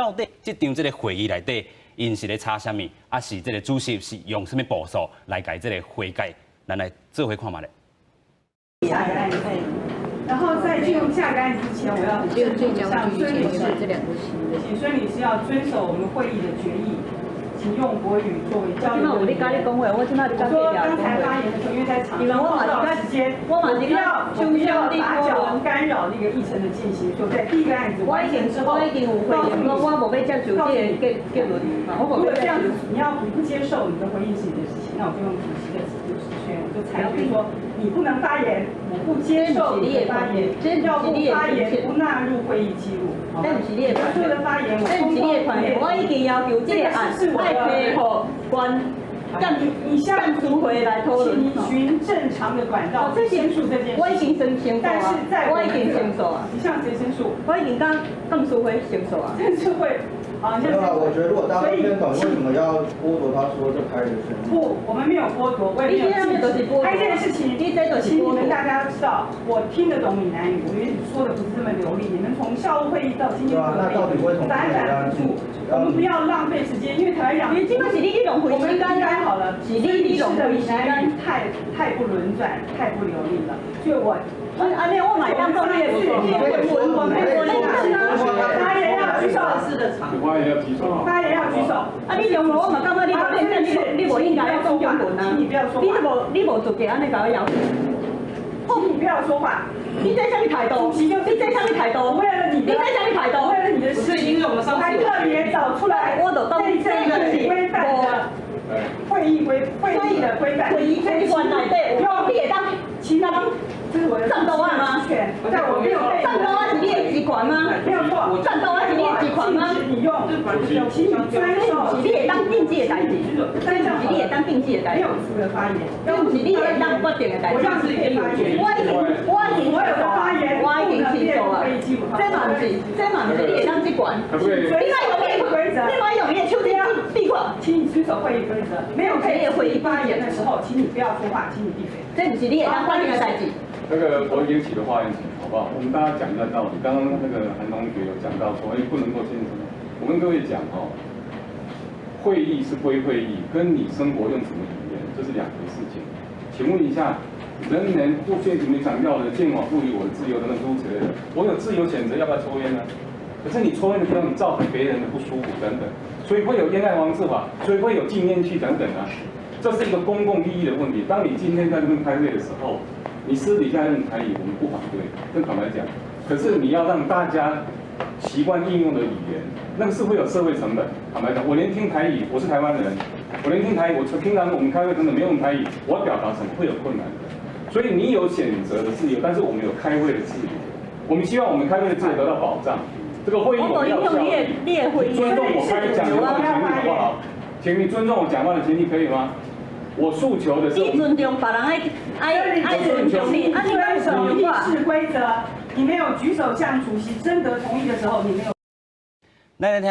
到底这场这个会议内底，因是咧查什么？啊是这个主席是用什么步骤来改这个会改？咱来做回看嘛咧。下个案子，然后在进入下个案子之前，我要郑重地向孙理事，请孙理事要遵守我们会议的决议。 请用国语作为交流的语言。我说刚才发言的时候，因为在场上报道时间，我不要打搅干扰那个议程的进行。所以在第一个案子完成之后，告诉你，如果这样子你要不接受你的回应是你的事情，那我就用主席的主持权，我就裁决说你不能发言，我不接受你的发言，要不发言不纳入会议记录。所有的发言我通通我已经要求这个案爱配合官，你向主会来讨论，请循正常的管道申诉这件事。我已经申诉但是在我已经申诉啊。你向谁申诉？我已经跟邓淑慧申诉啊。申诉会。 好，没有啊，我觉得如果大家认同，为什么要剥夺他说这开的权利？不，我们没有剥夺，我也没有禁止。开这件事情，请你们大家知道，我听得懂闽南语，我觉得你说的不是这么流利。你们从校务会议到今天的会议，反反复复，我们不要浪费时间，因为台湾讲，因为今麦是你这种会我们刚刚好了，是你这种会闽南语太不轮转，太不流利了，所以我。 安尼我买当做你的文，我没有认真啊。发言要举手，发言要举手。发言要举手。啊，你用我嘛感觉你无认真，你无应该要讲中文啊。你不要说话。你无做给安尼甲我要求。你不要说话。你这什么态度？你这什么态度？为了你，你这什么态度？为了你的事，因为我们上次还特别找出来内政部规范的会议的规范。会议规范内底有你会当其他人。 这是我的战斗案吗？但我没有被战斗案是你的机关吗？没有错，战斗案是你的机关吗？你用，请你遵守。你会当定制的代志，这是你会当定制的代志。没有资格发言，这不是你会当决定的代志。我让你可以发言。我已经所有的发言，我已经清楚了。这嘛不是你会当机关。你用会议规则，你莫用你的手机闭口。请你遵守会议规则。没有可以会议发言的时候，请你不要说话，请你闭嘴。这不是你会当决定的代志。 那个我引起的发言权，好不好？我们大家讲一下道理。刚刚那个韩同学有讲到说，不能够进什么？我跟各位讲哦，会议是归会议，跟你生活用什么语言，这是两回事情。请问一下，人人不遵循你想要的宪法赋予我的自由等等诸如此类的，我有自由选择要不要抽烟呢？可是你抽烟的地方，你造成别人的不舒服等等，所以会有烟害防治法，所以会有禁烟区等等啊。这是一个公共利益的问题。当你今天在这边开会的时候， 你私底下用台语，我们不反对，更坦白讲。可是你要让大家习惯应用的语言，那个是会有社会成本。坦白讲，我连听台语，我是台湾人，我连听台语，我平常我们开会等等没用台语，我要表达什么会有困难的。所以你有选择的自由，但是我们有开会的自由。我们希望我们开会的自由得到保障。这个会议我们要效率，尊重我开讲话的权利好不好？请你尊重我讲话的权利，可以吗？ 我诉求的是，你尊重别人爱尊重你，啊，你遵守议事规则，你没有举手向主席征得同意的时候，你没有。来听。